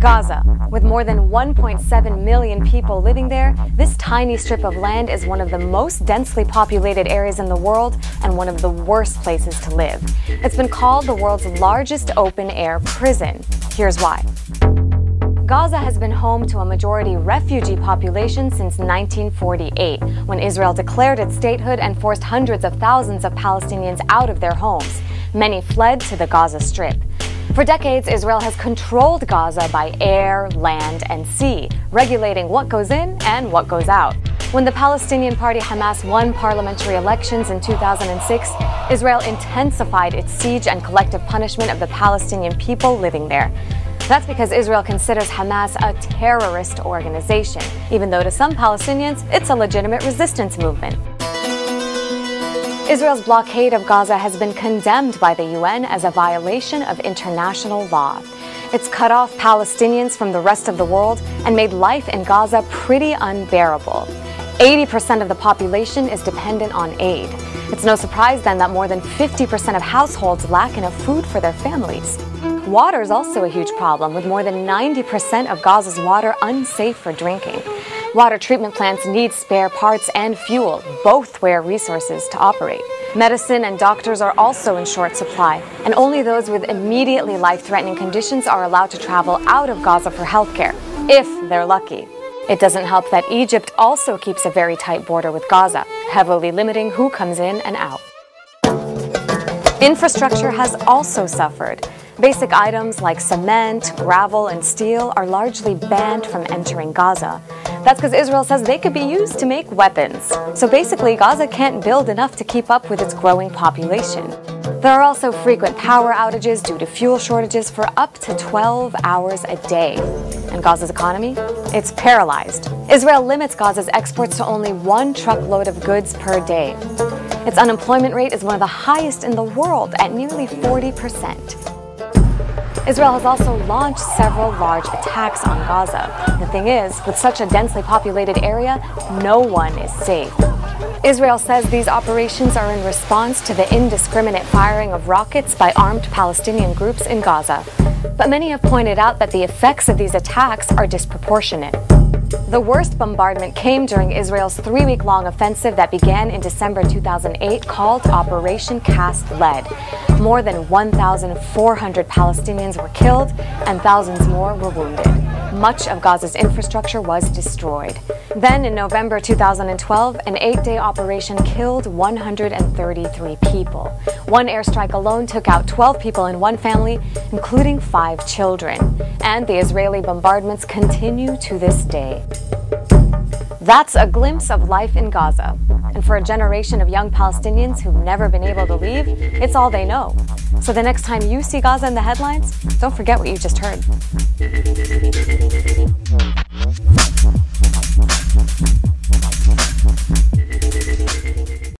Gaza, with more than 1.7 million people living there, this tiny strip of land is one of the most densely populated areas in the world and one of the worst places to live. It's been called the world's largest open-air prison. Here's why. Gaza has been home to a majority refugee population since 1948, when Israel declared its statehood and forced hundreds of thousands of Palestinians out of their homes. Many fled to the Gaza Strip. For decades, Israel has controlled Gaza by air, land, and sea, regulating what goes in and what goes out. When the Palestinian party Hamas won parliamentary elections in 2006, Israel intensified its siege and collective punishment of the Palestinian people living there. That's because Israel considers Hamas a terrorist organization, even though to some Palestinians, it's a legitimate resistance movement. Israel's blockade of Gaza has been condemned by the UN as a violation of international law. It's cut off Palestinians from the rest of the world and made life in Gaza pretty unbearable. 80% of the population is dependent on aid. It's no surprise then that more than 50% of households lack enough food for their families. Water is also a huge problem, with more than 90% of Gaza's water unsafe for drinking. Water treatment plants need spare parts and fuel, both rare resources to operate. Medicine and doctors are also in short supply, and only those with immediately life-threatening conditions are allowed to travel out of Gaza for healthcare, if they're lucky. It doesn't help that Egypt also keeps a very tight border with Gaza, heavily limiting who comes in and out. Infrastructure has also suffered. Basic items like cement, gravel, and steel are largely banned from entering Gaza. That's because Israel says they could be used to make weapons. So basically, Gaza can't build enough to keep up with its growing population. There are also frequent power outages due to fuel shortages for up to 12 hours a day. And Gaza's economy? It's paralyzed. Israel limits Gaza's exports to only 1 truckload of goods per day. Its unemployment rate is one of the highest in the world at nearly 40%. Israel has also launched several large attacks on Gaza. The thing is, with such a densely populated area, no one is safe. Israel says these operations are in response to the indiscriminate firing of rockets by armed Palestinian groups in Gaza. But many have pointed out that the effects of these attacks are disproportionate. The worst bombardment came during Israel's 3-week-long offensive that began in December 2008 called Operation Cast Lead. More than 1,400 Palestinians were killed and thousands more were wounded. Much of Gaza's infrastructure was destroyed. Then in November 2012, an 8-day operation killed 133 people. One airstrike alone took out 12 people in one family, including 5 children. And the Israeli bombardments continue to this day. That's a glimpse of life in Gaza. And for a generation of young Palestinians who've never been able to leave, it's all they know. So the next time you see Gaza in the headlines, don't forget what you just heard.